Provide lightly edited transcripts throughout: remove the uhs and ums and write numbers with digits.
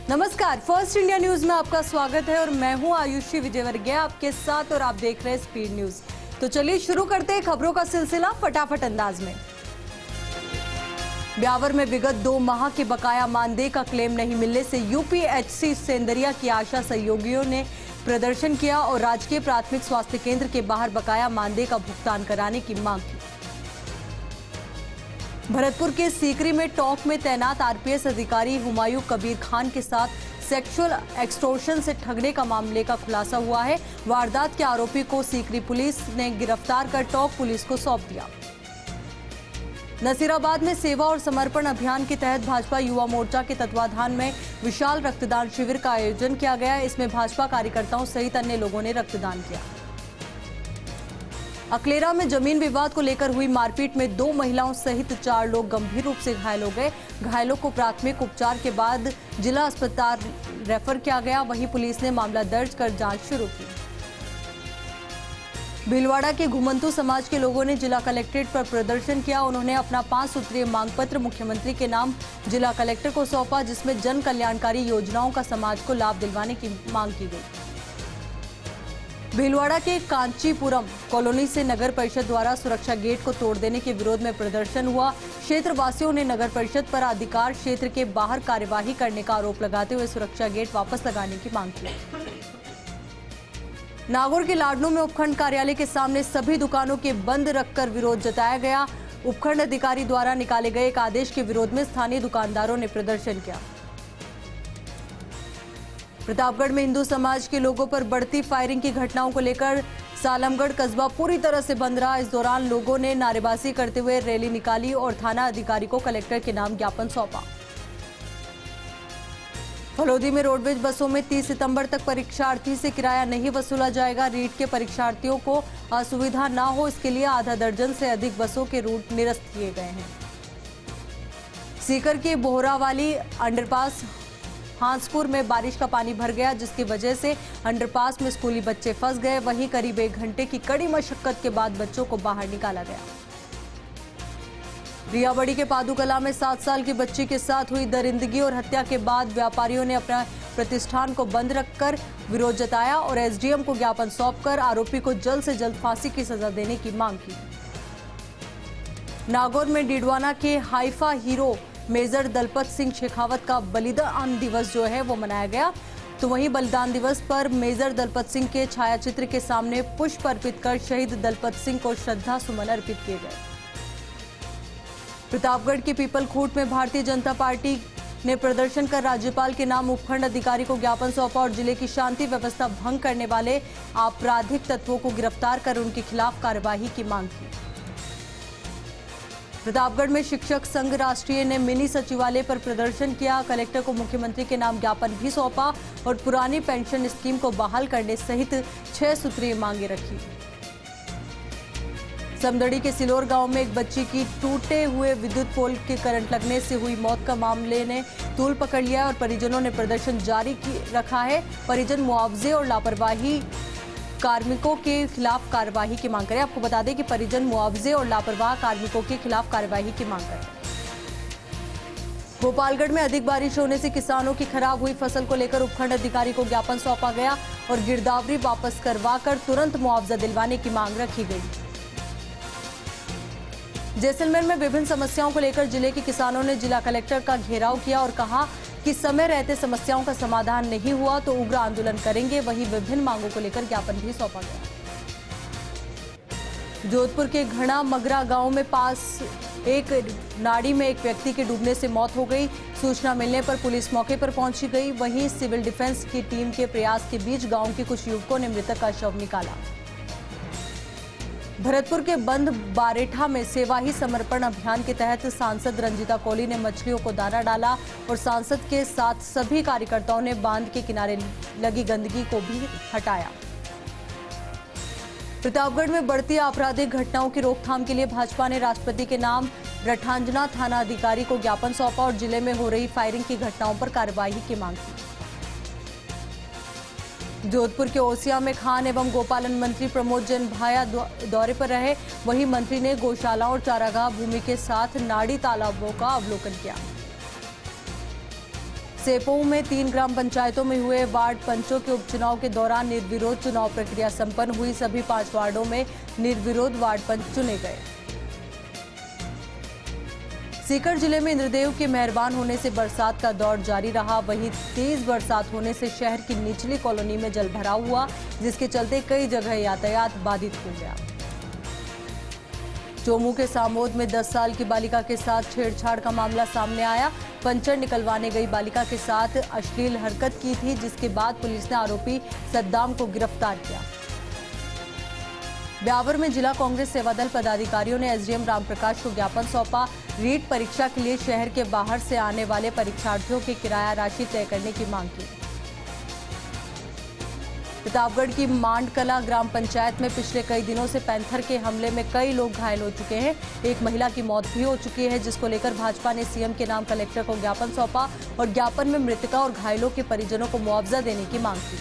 नमस्कार, first India news में आपका स्वागत है और मैं हूं आयुषी विजयवर्गीय आपके साथ और आप देख रहे हैं स्पीड न्यूज। तो चलिए शुरू करते हैं खबरों का सिलसिला फटाफट अंदाज में। ब्यावर में विगत 2 माह के बकाया मानदेय का क्लेम नहीं मिलने से यूपीएचसी सेंदरिया की आशा सहयोगियों ने प्रदर्शन किया और राजकीय प्राथमिक स्वास्थ्य केंद्र के बाहर बकाया मानदेय का भुगतान कराने की मांग की। भरतपुर के सीकरी में टॉक में तैनात आरपीएस अधिकारी हुमायूं कबीर खान के साथ सेक्सुअल एक्सटॉर्शन से ठगने का मामले का खुलासा हुआ है। वारदात के आरोपी को सीकरी पुलिस ने गिरफ्तार कर टॉक पुलिस को सौंप दिया। नसीराबाद में सेवा और समर्पण अभियान के तहत भाजपा युवा मोर्चा के तत्वाधान में विशाल रक्तदान शिविर का आयोजन किया गया। इसमें भाजपा कार्यकर्ताओं सहित अन्य लोगों ने रक्तदान किया। अकलेरा में जमीन विवाद को लेकर हुई मारपीट में 2 महिलाओं सहित 4 लोग गंभीर रूप से घायल हो गए। घायलों को प्राथमिक उपचार के बाद जिला अस्पताल रेफर किया गया। वहीं पुलिस ने मामला दर्ज कर जांच शुरू की। भीलवाड़ा के घुमंतू समाज के लोगों ने जिला कलेक्ट्रेट पर प्रदर्शन किया। उन्होंने अपना 5 सूत्रीय मांग पत्र मुख्यमंत्री के नाम जिला कलेक्टर को सौंपा, जिसमें जन कल्याणकारी योजनाओं का समाज को लाभ दिलवाने की मांग की गई। भीलवाड़ा के कांचीपुरम कॉलोनी से नगर परिषद द्वारा सुरक्षा गेट को तोड़ देने के विरोध में प्रदर्शन हुआ। क्षेत्रवासियों ने नगर परिषद पर अधिकार क्षेत्र के बाहर कार्यवाही करने का आरोप लगाते हुए सुरक्षा गेट वापस लगाने की मांग की। नागौर के लाडनू में उपखंड कार्यालय के सामने सभी दुकानों के बंद रखकर विरोध जताया गया। उपखंड अधिकारी द्वारा निकाले गए एक आदेश के विरोध में स्थानीय दुकानदारों ने प्रदर्शन किया। प्रतापगढ़ में हिंदू समाज के लोगों पर बढ़ती फायरिंग की घटनाओं को लेकर सालमगढ़ कस्बा पूरी तरह से बंद रहा। इस दौरान लोगों ने नारेबाजी करते हुए रैली निकाली और थाना अधिकारी को कलेक्टर के नाम ज्ञापन सौंपा। फलोदी में रोडवेज बसों में 30 सितंबर तक परीक्षार्थी से किराया नहीं वसूला जाएगा। रीट के परीक्षार्थियों को असुविधा न हो, इसके लिए आधा दर्जन से अधिक बसों के रूट निरस्त किए गए हैं। सीकर के बोहरावाली अंडरपास हांसपुर में बारिश का पानी भर गया, जिसकी वजह से अंडरपास में स्कूली बच्चे फंस गए। वहीं करीब 1 घंटे की कड़ी मशक्कत के बाद बच्चों को बाहर निकाला गया। रियाबड़ी के पादुकला में 7 साल की बच्ची के साथ हुई दरिंदगी और हत्या के बाद व्यापारियों ने अपना प्रतिष्ठान को बंद रखकर विरोध जताया और एसडीएम को ज्ञापन सौंपकर आरोपी को जल्द से जल्द फांसी की सजा देने की मांग की। नागौर में डिडवाना के Haifa hero major Dalpat Singh Shekhawat का बलिदान दिवस जो है वो मनाया गया। तो वहीं बलिदान दिवस पर मेजर दलपत सिंह के छायाचित्र के सामने पुष्प अर्पित कर शहीद दलपत सिंह को श्रद्धा सुमन अर्पित किए गए। प्रतापगढ़ के पीपलखूट में भारतीय जनता पार्टी ने प्रदर्शन कर राज्यपाल के नाम उपखंड अधिकारी को ज्ञापन सौंपा और जिले की शांति व्यवस्था भंग करने वाले आपराधिक तत्वों को गिरफ्तार कर उनके खिलाफ कार्यवाही की मांग की। प्रतापगढ़ में शिक्षक संघ राष्ट्रीय ने मिनी सचिवालय पर प्रदर्शन किया। कलेक्टर को मुख्यमंत्री के नाम ज्ञापन भी सौंपा और पुरानी पेंशन स्कीम को बहाल करने सहित 6 सूत्रीय मांगे रखी। समदड़ी के सिलोर गांव में एक बच्ची की टूटे हुए विद्युत पोल के करंट लगने से हुई मौत का मामले ने तूल पकड़ लिया और परिजनों ने प्रदर्शन जारी रखा है। परिजन मुआवजे और लापरवाही कार्मिकों के खिलाफ कार्यवाही की मांग करें। आपको बता दें कि परिजन मुआवजे और लापरवाह कार्मिकों के खिलाफ कार्यवाही की मांग करें। गोपालगढ़ में अधिक बारिश होने से किसानों की खराब हुई फसल को लेकर उपखंड अधिकारी को ज्ञापन सौंपा गया और गिरदावरी वापस करवाकर तुरंत मुआवजा दिलवाने की मांग रखी गई। जैसलमेर में विभिन्न समस्याओं को लेकर जिले के किसानों ने जिला कलेक्टर का घेराव किया और कहा कि समय रहते समस्याओं का समाधान नहीं हुआ तो उग्र आंदोलन करेंगे। वहीं विभिन्न मांगों को लेकर ज्ञापन भी सौंपा गया। जोधपुर के घना मगरा गांव में पास एक नाड़ी में एक व्यक्ति के डूबने से मौत हो गई। सूचना मिलने पर पुलिस मौके पर पहुंची गई। वहीं सिविल डिफेंस की टीम के प्रयास के बीच गांव के कुछ युवकों ने मृतक का शव निकाला। भरतपुर के बंद बारेठा में सेवा ही समर्पण अभियान के तहत सांसद रंजीता कोहली ने मछलियों को दाना डाला और सांसद के साथ सभी कार्यकर्ताओं ने बांध के किनारे लगी गंदगी को भी हटाया। प्रतापगढ़ में बढ़ती आपराधिक घटनाओं की रोकथाम के लिए भाजपा ने राष्ट्रपति के नाम रठांजना थाना अधिकारी को ज्ञापन सौंपा और जिले में हो रही फायरिंग की घटनाओं पर कार्यवाही की मांग की। जोधपुर के ओसिया में खान एवं गोपालन मंत्री प्रमोद जैन भाया दौरे पर रहे। वहीं मंत्री ने गौशालाओं और चारागाह भूमि के साथ नाड़ी तालाबों का अवलोकन किया। सेपोऊ में 3 ग्राम पंचायतों में हुए वार्ड पंचों के उपचुनाव के दौरान निर्विरोध चुनाव प्रक्रिया संपन्न हुई। सभी 5 वार्डों में निर्विरोध वार्ड पंच चुने गए। सीकर जिले में इंद्रदेव के मेहरबान होने से बरसात का दौर जारी रहा। वहीं तेज बरसात होने से शहर की निचली कॉलोनी में जलभराव हुआ, जिसके चलते कई जगह यातायात बाधित हो गया। चोमू के सामोद में 10 साल की बालिका के साथ छेड़छाड़ का मामला सामने आया। पंचर निकलवाने गई बालिका के साथ अश्लील हरकत की थी, जिसके बाद पुलिस ने आरोपी सद्दाम को गिरफ्तार किया। ब्यावर में जिला कांग्रेस सेवादल पदाधिकारियों ने एसडीएम रामप्रकाश को ज्ञापन सौंपा। रीट परीक्षा के लिए शहर के बाहर से आने वाले परीक्षार्थियों की किराया राशि तय करने की मांग की। प्रतापगढ़ की मांडकला ग्राम पंचायत में पिछले कई दिनों से पैंथर के हमले में कई लोग घायल हो चुके हैं। एक महिला की मौत भी हो चुकी है, जिसको लेकर भाजपा ने सीएम के नाम कलेक्टर को ज्ञापन सौंपा और ज्ञापन में मृतका और घायलों के परिजनों को मुआवजा देने की मांग की।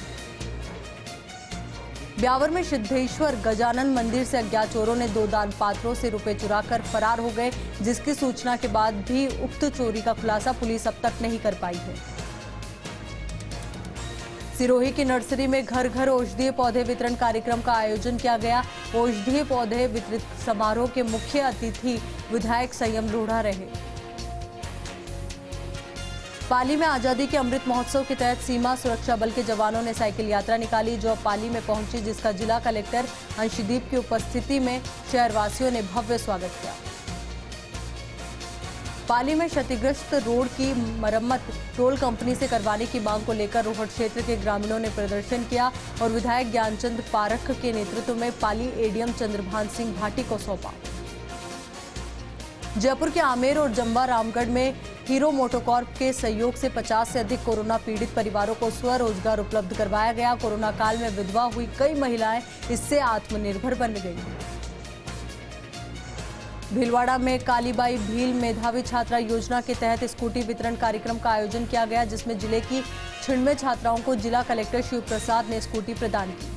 ब्यावर में सिद्धेश्वर गजानन मंदिर से अज्ञात चोरों ने 2 दान पात्रों से रुपए चुराकर फरार हो गए, जिसकी सूचना के बाद भी उक्त चोरी का खुलासा पुलिस अब तक नहीं कर पाई है। सिरोही की नर्सरी में घर घर औषधीय पौधे वितरण कार्यक्रम का आयोजन किया गया। औषधीय पौधे वितरित समारोह के मुख्य अतिथि विधायक संयम लोढ़ा रहे। पाली में आजादी के अमृत महोत्सव के तहत सीमा सुरक्षा बल के जवानों ने साइकिल यात्रा निकाली, जो पाली में पहुंची, जिसका जिला कलेक्टर अंशदीप की उपस्थिति में शहरवासियों ने भव्य स्वागत किया। पाली में क्षतिग्रस्त रोड की मरम्मत टोल कंपनी से करवाने की मांग को लेकर रोहट क्षेत्र के ग्रामीणों ने प्रदर्शन किया और विधायक ज्ञानचंद पारख के नेतृत्व में पाली एडीएम चंद्रभान सिंह भाटी को सौंपा। जयपुर के आमेर और जंबा रामगढ़ में हीरो मोटोकॉर्प के सहयोग से 50 से अधिक कोरोना पीड़ित परिवारों को स्वरोजगार उपलब्ध करवाया गया। कोरोना काल में विधवा हुई कई महिलाएं इससे आत्मनिर्भर बन गई। भीलवाड़ा में कालीबाई भील मेधावी छात्रा योजना के तहत स्कूटी वितरण कार्यक्रम का आयोजन किया गया, जिसमें जिले की 96 छात्राओं को जिला कलेक्टर शिव प्रसाद ने स्कूटी प्रदान की।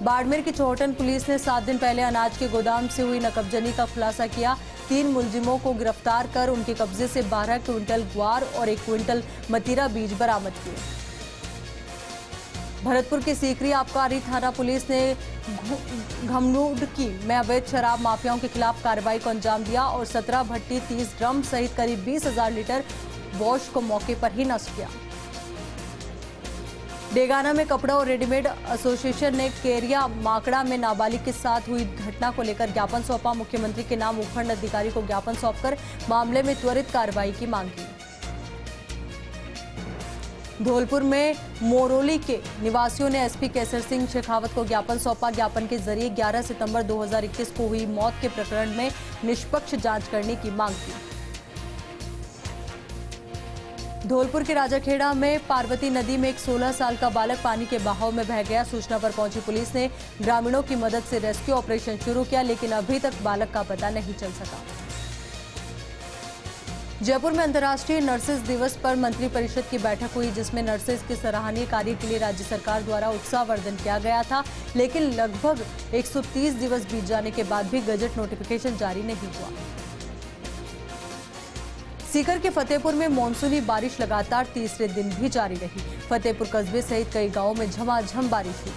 बाड़मेर की चौहटन पुलिस ने 7 दिन पहले अनाज के गोदाम से हुई नकबजनी का खुलासा किया। 3 मुलजिमों को गिरफ्तार कर उनके कब्जे से 12 क्विंटल ग्वार और 1 क्विंटल मतीरा बीज बरामद किए। भरतपुर की सीकरी आबकारी थाना पुलिस ने घमनुडकी में अवैध शराब माफियाओं के खिलाफ कार्रवाई को अंजाम दिया और 17 भट्टी 30 ड्रम सहित करीब 20,000 लीटर वॉश को मौके पर ही नष्ट किया। डेगाना में कपड़ा और रेडीमेड एसोसिएशन ने केरिया माकड़ा में नाबालिग के साथ हुई घटना को लेकर ज्ञापन सौंपा। मुख्यमंत्री के नाम उपखंड अधिकारी को ज्ञापन सौंपकर मामले में त्वरित कार्रवाई की मांग की। धौलपुर में मोरोली के निवासियों ने एसपी केसर सिंह शेखावत को ज्ञापन सौंपा। ज्ञापन के जरिए 11 सितंबर 2021 को हुई मौत के प्रकरण में निष्पक्ष जांच करने की मांग की। धौलपुर के राजाखेड़ा में पार्वती नदी में एक 16 साल का बालक पानी के बहाव में बह गया। सूचना पर पहुंची पुलिस ने ग्रामीणों की मदद से रेस्क्यू ऑपरेशन शुरू किया, लेकिन अभी तक बालक का पता नहीं चल सका। जयपुर में अंतर्राष्ट्रीय नर्सेज दिवस पर मंत्रिपरिषद की बैठक हुई, जिसमें नर्सेज के सराहनीय कार्य के लिए राज्य सरकार द्वारा उत्साहवर्धन किया गया था, लेकिन लगभग 130 दिवस बीत जाने के बाद भी गजट नोटिफिकेशन जारी नहीं हुआ। सीकर के फतेहपुर में मानसूनी बारिश लगातार तीसरे दिन भी जारी रही। फतेहपुर कस्बे सहित कई गांवों में झमाझम बारिश हुई।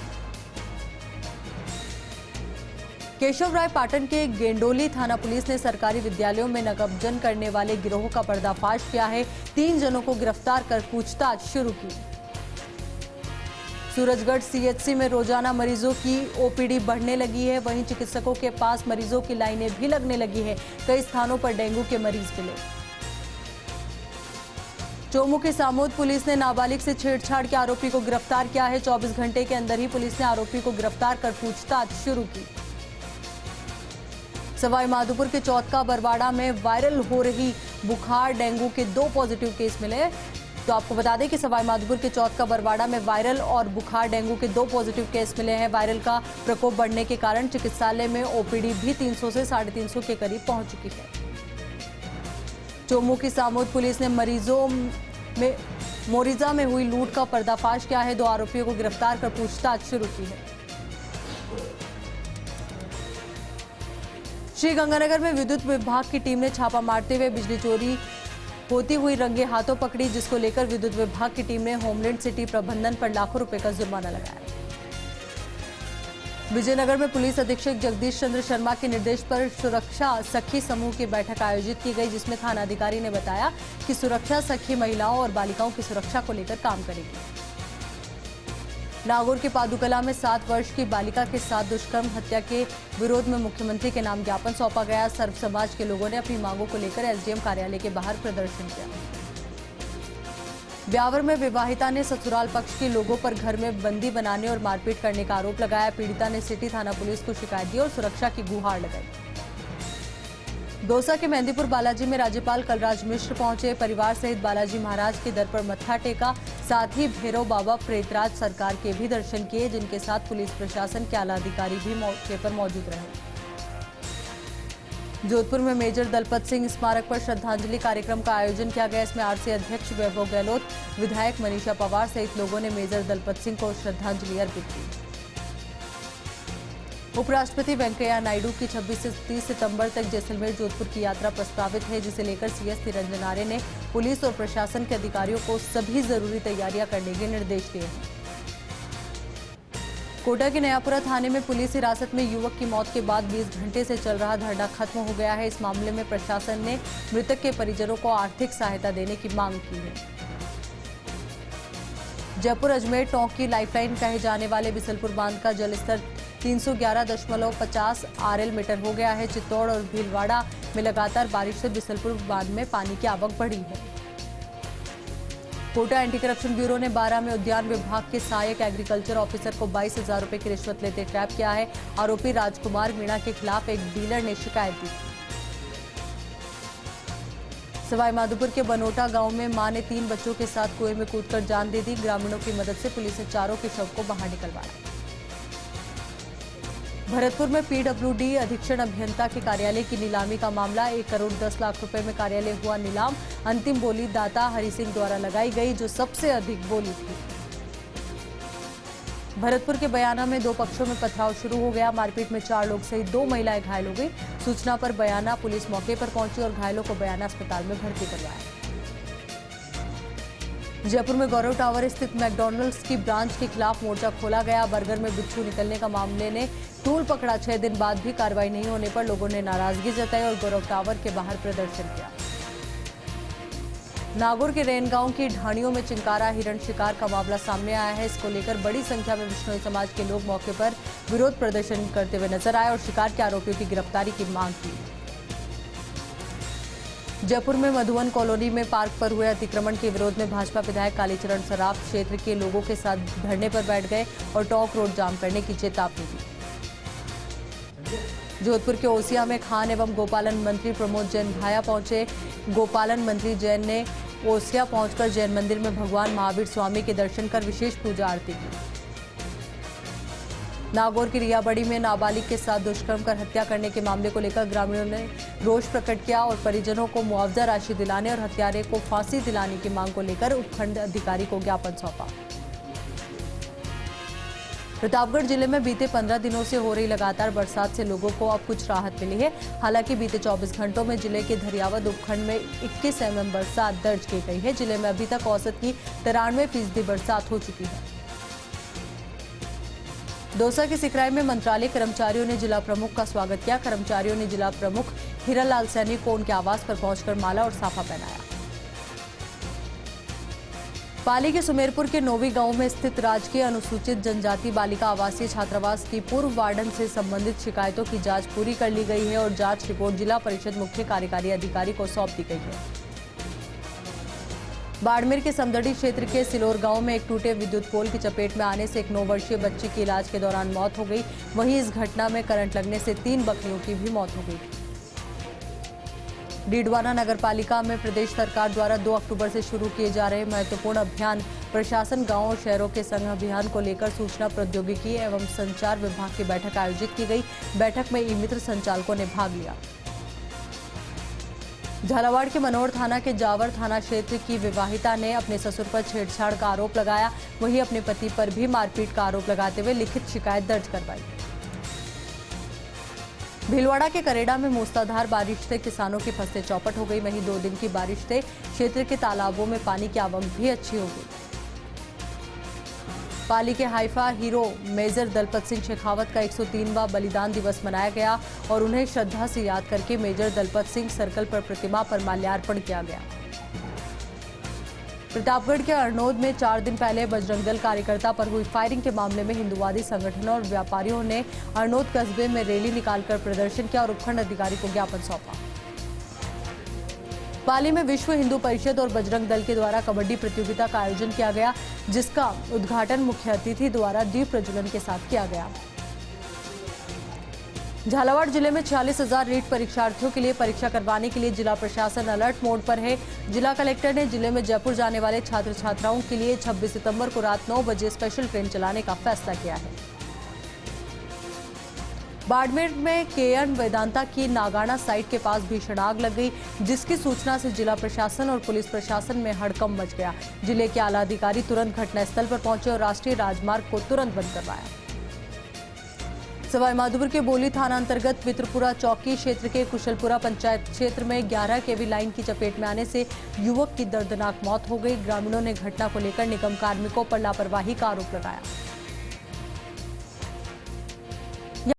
केशवराय पाटन के गेंडोली थाना पुलिस ने सरकारी विद्यालयों में नकबजन करने वाले गिरोह का पर्दाफाश किया है। 3 जनों को गिरफ्तार कर पूछताछ शुरू की। सूरजगढ़ सीएचसी में रोजाना मरीजों की ओपीडी बढ़ने लगी है, वहीं चिकित्सकों के पास मरीजों की लाइनें भी लगने लगी है। कई स्थानों पर डेंगू के मरीज मिले। चोमू के सामोद पुलिस ने नाबालिग से छेड़छाड़ के आरोपी को गिरफ्तार किया है। 24 घंटे के अंदर ही पुलिस ने आरोपी को गिरफ्तार कर पूछताछ शुरू की। सवाई माधोपुर के चौथका बरवाड़ा में वायरल हो रही बुखार डेंगू के 2 पॉजिटिव केस मिले। तो आपको बता दें कि सवाई माधोपुर के चौथका बरवाड़ा में वायरल और बुखार डेंगू के 2 पॉजिटिव केस मिले हैं। वायरल का प्रकोप बढ़ने के कारण चिकित्सालय में ओपीडी भी 300 से 350 के करीब पहुंच चुकी है। चोमू की सामोद पुलिस ने मोरिजा में हुई लूट का पर्दाफाश किया है। 2 आरोपियों को गिरफ्तार कर पूछताछ शुरू की है। श्रीगंगानगर में विद्युत विभाग की टीम ने छापा मारते हुए बिजली चोरी होती हुई रंगे हाथों पकड़ी, जिसको लेकर विद्युत विभाग की टीम ने होमलैंड सिटी प्रबंधन पर लाखों रुपए का जुर्माना लगाया। विजयनगर में पुलिस अधीक्षक जगदीश चंद्र शर्मा के निर्देश पर सुरक्षा सखी समूह की बैठक आयोजित की गई, जिसमें थानाधिकारी ने बताया कि सुरक्षा सखी महिलाओं और बालिकाओं की सुरक्षा को लेकर काम करेगी। नागौर के पादुकला में 7 वर्ष की बालिका के साथ दुष्कर्म हत्या के विरोध में मुख्यमंत्री के नाम ज्ञापन सौंपा गया। सर्व समाज के लोगों ने अपनी मांगों को लेकर एसडीएम कार्यालय के बाहर प्रदर्शन किया। ब्यावर में विवाहिता ने ससुराल पक्ष के लोगों पर घर में बंदी बनाने और मारपीट करने का आरोप लगाया। पीड़िता ने सिटी थाना पुलिस को शिकायत दी और सुरक्षा की गुहार लगाई। दौसा के मेहंदीपुर बालाजी में राज्यपाल कलराज मिश्र पहुंचे। परिवार सहित बालाजी महाराज के दर पर मत्था टेका, साथ ही भैरव बाबा प्रेतराज सरकार के भी दर्शन किए, जिनके साथ पुलिस प्रशासन के आला अधिकारी भी मौके पर मौजूद रहे। जोधपुर में मेजर दलपत सिंह स्मारक पर श्रद्धांजलि कार्यक्रम का आयोजन किया गया। इसमें आरसी अध्यक्ष वैभव गहलोत, विधायक मनीषा पवार सहित लोगों ने मेजर दलपत सिंह को श्रद्धांजलि अर्पित की। उपराष्ट्रपति वेंकैया नायडू की 26 से 30 सितंबर तक जैसलमेर जोधपुर की यात्रा प्रस्तावित है, जिसे लेकर सीएस निरंजन आर्य ने पुलिस और प्रशासन के अधिकारियों को सभी जरूरी तैयारियां करने के निर्देश दिए हैं। कोटा के नयापुरा थाने में पुलिस हिरासत में युवक की मौत के बाद 20 घंटे से चल रहा धरना खत्म हो गया है। इस मामले में प्रशासन ने मृतक के परिजनों को आर्थिक सहायता देने की मांग की है। जयपुर अजमेर टोंक की लाइफलाइन कहे जाने वाले बिसलपुर बांध का जलस्तर 311.50 RL मीटर हो गया है। चित्तौड़ और भीलवाड़ा में लगातार बारिश से बिसलपुर बांध में पानी की आवक बढ़ी है। कोटा एंटी करप्शन ब्यूरो ने 12 में उद्यान विभाग के सहायक एग्रीकल्चर ऑफिसर को 22,000 रुपए की रिश्वत लेते ट्रैप किया है। आरोपी राजकुमार मीणा के खिलाफ एक डीलर ने शिकायत दी। सवाईमाधोपुर के बनोटा गांव में मां ने 3 बच्चों के साथ कुएं में कूदकर जान दे दी। ग्रामीणों की मदद से पुलिस ने चारों के शव को बाहर निकलवाया। भरतपुर में पीडब्ल्यूडी अधीक्षण अभियंता के कार्यालय की नीलामी का मामला। 1 करोड़ 10 लाख रुपए में कार्यालय हुआ नीलाम। अंतिम बोली दाता हरि सिंह द्वारा लगाई गई, जो सबसे अधिक बोली थी। भरतपुर के बयाना में 2 पक्षों में पथराव शुरू हो गया। मारपीट में 4 लोग सहित 2 महिलाएं घायल हो गई। सूचना पर बयाना पुलिस मौके पर पहुंची और घायलों को बयाना अस्पताल में भर्ती करवाया। जयपुर में गौरव टावर स्थित मैकडॉनल्ड्स की ब्रांच के खिलाफ मोर्चा खोला गया। बर्गर में बिच्छू निकलने का मामले ने टूल पकड़ा। 6 दिन बाद भी कार्रवाई नहीं होने पर लोगों ने नाराजगी जताई और गौरव टावर के बाहर प्रदर्शन किया। नागौर के रेनगांव की ढाणियों में चिंकारा हिरण शिकार का मामला सामने आया है। इसको लेकर बड़ी संख्या में बिश्नोई समाज के लोग मौके पर विरोध प्रदर्शन करते हुए नजर आए और शिकार के आरोपियों की गिरफ्तारी की मांग की। जयपुर में मधुवन कॉलोनी में पार्क पर हुए अतिक्रमण के विरोध में भाजपा विधायक कालीचरण सराफ क्षेत्र के लोगों के साथ धरने पर बैठ गए और टोंक रोड जाम करने की चेतावनी दी। जोधपुर के ओसिया में खान एवं गोपालन मंत्री प्रमोद जैन भाया पहुंचे। गोपालन मंत्री जैन ने ओसिया पहुंचकर जैन मंदिर में भगवान महावीर स्वामी के दर्शन कर विशेष पूजा आरती की। नागौर की रियाबड़ी में नाबालिग के साथ दुष्कर्म कर हत्या करने के मामले को लेकर ग्रामीणों ने रोष प्रकट किया और परिजनों को मुआवजा राशि दिलाने और हत्यारे को फांसी दिलाने की मांग को लेकर उपखंड अधिकारी को ज्ञापन सौंपा। प्रतापगढ़ जिले में बीते 15 दिनों से हो रही लगातार बरसात से लोगों को अब कुछ राहत मिली है। हालांकि बीते 24 घंटों में जिले के धरियावद उपखंड में 21 mm बरसात दर्ज की गई है। जिले में अभी तक औसत की 93% बरसात हो चुकी है। दौसा के सिकराई में मंत्रालय कर्मचारियों ने जिला प्रमुख का स्वागत किया। कर्मचारियों ने जिला प्रमुख हीरालाल सैनी को उनके आवास पर पहुंचकर माला और साफा पहनाया। पाली के सुमेरपुर के नोवी गांव में स्थित राजकीय अनुसूचित जनजाति बालिका आवासीय छात्रावास की पूर्व वार्डन से संबंधित शिकायतों की जांच पूरी कर ली गई है और जांच रिपोर्ट जिला परिषद मुख्य कार्यकारी अधिकारी को सौंप दी गई है। बाड़मेर के समदड़ी क्षेत्र के सिलोर गांव में एक टूटे विद्युत पोल की चपेट में आने से एक 9 वर्षीय बच्ची की इलाज के दौरान मौत हो गई। वहीं इस घटना में करंट लगने से 3 बकरियों की भी मौत हो गई। डीडवाना नगर पालिका में प्रदेश सरकार द्वारा 2 अक्टूबर से शुरू किए जा रहे महत्वपूर्ण अभियान प्रशासन गांव और शहरों के संग अभियान को लेकर सूचना प्रौद्योगिकी एवं संचार विभाग की बैठक आयोजित की गई। बैठक में ई मित्र संचालकों ने भाग लिया। झालावाड़ के मनोर थाना के जावर थाना क्षेत्र की विवाहिता ने अपने ससुर पर छेड़छाड़ का आरोप लगाया। वहीं अपने पति पर भी मारपीट का आरोप लगाते हुए लिखित शिकायत दर्ज करवाई। भीलवाड़ा के करेड़ा में मूसलाधार बारिश से किसानों की फसलें चौपट हो गई। वहीं 2 दिन की बारिश से क्षेत्र के तालाबों में पानी की आवक भी अच्छी हो गई। पाली के Haifa hero major Dalpat Singh Shekhawat का 103वां बलिदान दिवस मनाया गया और उन्हें श्रद्धा से याद करके मेजर दलपत सिंह सर्कल पर प्रतिमा पर माल्यार्पण किया गया। प्रतापगढ़ के अरनोद में 4 दिन पहले बजरंग दल कार्यकर्ता पर हुई फायरिंग के मामले में हिंदुवादी संगठनों और व्यापारियों ने अरनोद कस्बे में रैली निकालकर प्रदर्शन किया और उपखंड अधिकारी को ज्ञापन सौंपा। पाली में विश्व हिंदू परिषद और बजरंग दल के द्वारा कबड्डी प्रतियोगिता का आयोजन किया गया, जिसका उद्घाटन मुख्य अतिथि द्वारा दीप प्रज्वलन के साथ किया गया। झालावाड़ जिले में 46,000 रीट परीक्षार्थियों के लिए परीक्षा करवाने के लिए जिला प्रशासन अलर्ट मोड पर है। जिला कलेक्टर ने जिले में जयपुर जाने वाले छात्र छात्राओं के लिए 26 सितंबर को रात 9 बजे स्पेशल ट्रेन चलाने का फैसला किया है। बाड़मेर में केएन वेदांता की नागाना साइट के पास भीषण आग लग गई, जिसकी सूचना से जिला प्रशासन और पुलिस प्रशासन में हड़कंप मच गया। जिले के आला अधिकारी तुरंत घटनास्थल पर पहुंचे और राष्ट्रीय राजमार्ग को तुरंत बंद करवाया। सवाईमाधोपुर के बोली थाना अंतर्गत मित्रपुरा चौकी क्षेत्र के कुशलपुरा पंचायत क्षेत्र में 11 केवी लाइन की चपेट में आने से युवक की दर्दनाक मौत हो गई। ग्रामीणों ने घटना को लेकर निगम कार्मिकों पर लापरवाही का आरोप लगाया।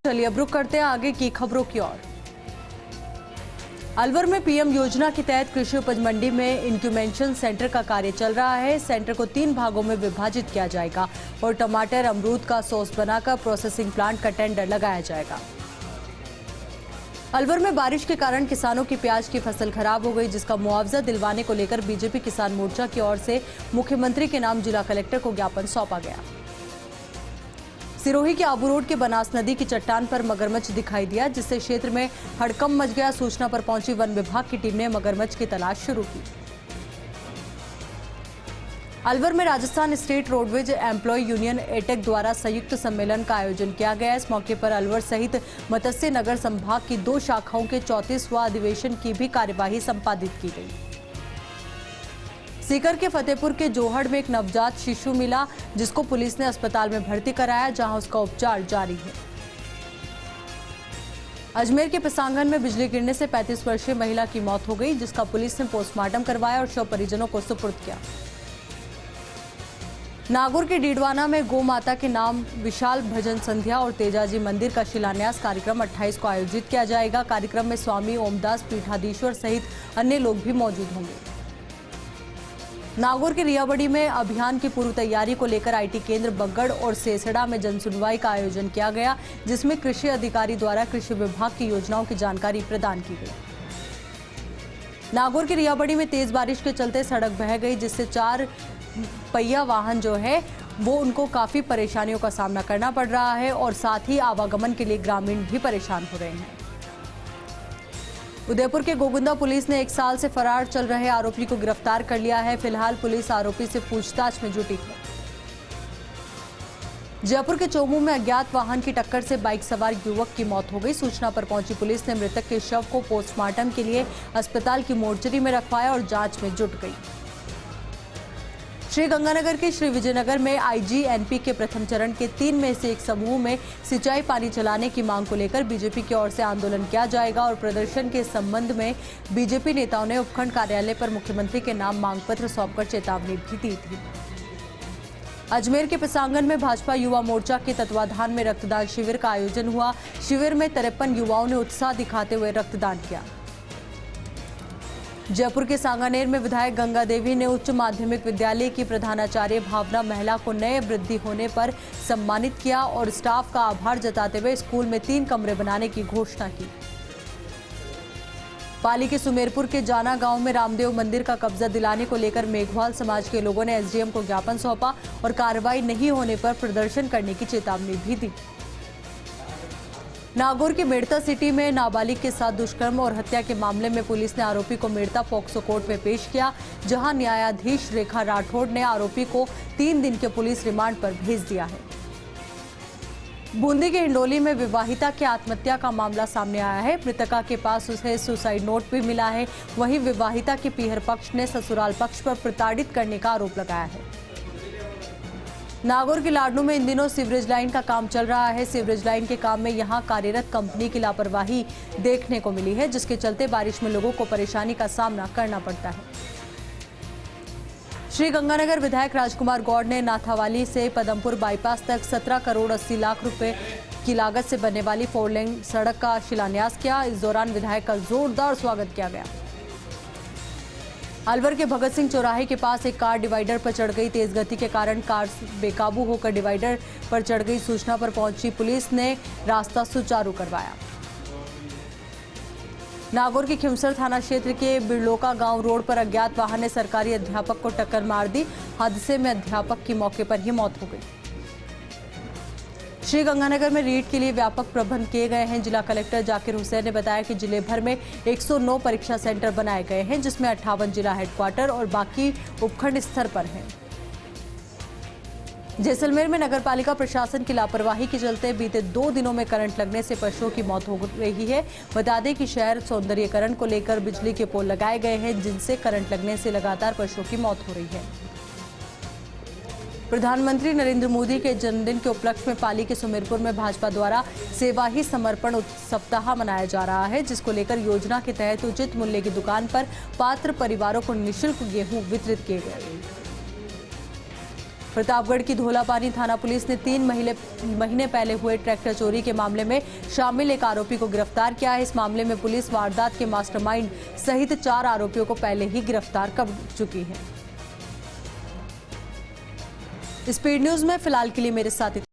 चलिए अब रुक करते हैं आगे की खबरों की ओर। अलवर में पीएम योजना के तहत कृषि उपज मंडी में इंक्यूबेशन सेंटर का कार्य चल रहा है। सेंटर को 3 भागों में विभाजित किया जाएगा और टमाटर अमरूद का सॉस बनाकर प्रोसेसिंग प्लांट का टेंडर लगाया जाएगा। अलवर में बारिश के कारण किसानों की प्याज की फसल खराब हो गई, जिसका मुआवजा दिलवाने को लेकर बीजेपी किसान मोर्चा की ओर से मुख्यमंत्री के नाम जिला कलेक्टर को ज्ञापन सौंपा गया। सिरोही के आबू रोड के बनास नदी की चट्टान पर मगरमच्छ दिखाई दिया, जिससे क्षेत्र में हड़कंप मच गया। सूचना पर पहुंची वन विभाग की टीम ने मगरमच्छ की तलाश शुरू की। अलवर में Rajasthan state roadways employ union एटेक द्वारा संयुक्त सम्मेलन का आयोजन किया गया। इस मौके पर अलवर सहित मत्स्य नगर संभाग की 2 शाखाओं के 34वां अधिवेशन की भी कार्यवाही संपादित की गई। सीकर के फतेहपुर के जोहड़ में एक नवजात शिशु मिला, जिसको पुलिस ने अस्पताल में भर्ती कराया, जहां उसका उपचार जारी है। अजमेर के पिसांगन में बिजली गिरने से 35 वर्षीय महिला की मौत हो गई, जिसका पुलिस ने पोस्टमार्टम करवाया और शव परिजनों को सुपुर्द किया। नागौर के डीडवाना में गौ माता के नाम विशाल भजन संध्या और तेजाजी मंदिर का शिलान्यास कार्यक्रम 28 को आयोजित किया जाएगा। कार्यक्रम में स्वामी ओमदास पीठाधीश्वर सहित अन्य लोग भी मौजूद होंगे। नागौर के रियाबड़ी में अभियान की पूर्व तैयारी को लेकर आईटी केंद्र बगड़ और सेसड़ा में जनसुनवाई का आयोजन किया गया, जिसमें कृषि अधिकारी द्वारा कृषि विभाग की योजनाओं की जानकारी प्रदान की गई। नागौर के रियाबड़ी में तेज बारिश के चलते सड़क बह गई, जिससे 4 पहिया वाहन जो है वो उनको काफी परेशानियों का सामना करना पड़ रहा है और साथ ही आवागमन के लिए ग्रामीण भी परेशान हो रहे हैं। उदयपुर के गोगुंदा पुलिस ने 1 साल से फरार चल रहे आरोपी को गिरफ्तार कर लिया है। फिलहाल पुलिस आरोपी से पूछताछ में जुटी है। जयपुर के चोमू में अज्ञात वाहन की टक्कर से बाइक सवार युवक की मौत हो गई। सूचना पर पहुंची पुलिस ने मृतक के शव को पोस्टमार्टम के लिए अस्पताल की मोर्चरी में रखवाया और जांच में जुट गई। श्री गंगानगर के श्री विजयनगर में आईजीएनपी के प्रथम चरण के 3 में से एक समूह में सिंचाई पानी चलाने की मांग को लेकर बीजेपी की ओर से आंदोलन किया जाएगा और प्रदर्शन के संबंध में बीजेपी नेताओं ने उपखंड कार्यालय पर मुख्यमंत्री के नाम मांग पत्र सौंपकर चेतावनी भी दी थी। अजमेर के पिसांगन में भाजपा युवा मोर्चा के तत्वाधान में रक्तदान शिविर का आयोजन हुआ। शिविर में 53 युवाओं ने उत्साह दिखाते हुए रक्तदान किया। जयपुर के सांगानेर में विधायक गंगा देवी ने उच्च माध्यमिक विद्यालय की प्रधानाचार्य भावना महिला को नए वृद्धि होने पर सम्मानित किया और स्टाफ का आभार जताते हुए स्कूल में 3 कमरे बनाने की घोषणा की। पाली के सुमेरपुर के जाना गांव में रामदेव मंदिर का कब्जा दिलाने को लेकर मेघवाल समाज के लोगों ने एसडीएम को ज्ञापन सौंपा और कार्रवाई नहीं होने पर प्रदर्शन करने की चेतावनी भी दी। नागौर के मेड़ता सिटी में नाबालिग के साथ दुष्कर्म और हत्या के मामले में पुलिस ने आरोपी को मेड़ता पॉक्सो कोर्ट में पेश किया, जहां न्यायाधीश रेखा राठौड़ ने आरोपी को 3 दिन के पुलिस रिमांड पर भेज दिया है। बूंदी के हिंडोली में विवाहिता की आत्महत्या का मामला सामने आया है। मृतका के पास उसे सुसाइड नोट भी मिला है। वहीं विवाहिता के पीहर पक्ष ने ससुराल पक्ष पर प्रताड़ित करने का आरोप लगाया है। नागौर के लाडनू में इन दिनों सीवरेज लाइन का काम चल रहा है। सीवरेज लाइन के काम में यहां कार्यरत कंपनी की लापरवाही देखने को मिली है, जिसके चलते बारिश में लोगों को परेशानी का सामना करना पड़ता है। श्री गंगानगर विधायक राजकुमार गौड़ ने नाथावाली से पदमपुर बाईपास तक 17 करोड़ 80 लाख रुपए की लागत से बनने वाली 4 लेन सड़क का शिलान्यास किया। इस दौरान विधायक का जोरदार स्वागत किया गया। अलवर के भगत सिंह चौराहे के पास एक कार डिवाइडर पर चढ़ गई। तेज गति के कारण कार बेकाबू होकर डिवाइडर पर चढ़ गई। सूचना पर पहुंची पुलिस ने रास्ता सुचारू करवाया। नागौर के खिमसर थाना क्षेत्र के बिरलोका गांव रोड पर अज्ञात वाहन ने सरकारी अध्यापक को टक्कर मार दी। हादसे में अध्यापक की मौके पर ही मौत हो गई। श्री गंगानगर में रीट के लिए व्यापक प्रबंध किए गए हैं। जिला कलेक्टर जाकिर हुसैन ने बताया कि जिले भर में 109 परीक्षा सेंटर बनाए गए हैं, जिसमें 58 जिला हेडक्वार्टर और बाकी उपखंड स्तर पर हैं। जैसलमेर में नगरपालिका प्रशासन की लापरवाही के चलते बीते 2 दिनों में करंट लगने से पशुओं की मौत हो रही है। बता दें कि शहर सौंदर्यीकरण को लेकर बिजली के पोल लगाए गए हैं, जिनसे करंट लगने से लगातार पशुओं की मौत हो रही है। प्रधानमंत्री नरेंद्र मोदी के जन्मदिन के उपलक्ष्य में पाली के सुमेरपुर में भाजपा द्वारा सेवा ही समर्पण सप्ताह मनाया जा रहा है, जिसको लेकर योजना के तहत उचित मूल्य की दुकान पर पात्र परिवारों को निःशुल्क गेहूं वितरित किए गए। प्रतापगढ़ की धोलापानी थाना पुलिस ने 3 महीने पहले हुए ट्रैक्टर चोरी के मामले में शामिल एक आरोपी को गिरफ्तार किया है। इस मामले में पुलिस वारदात के मास्टरमाइंड सहित 4 आरोपियों को पहले ही गिरफ्तार कर चुकी है। स्पीड न्यूज में फिलहाल के लिए मेरे साथ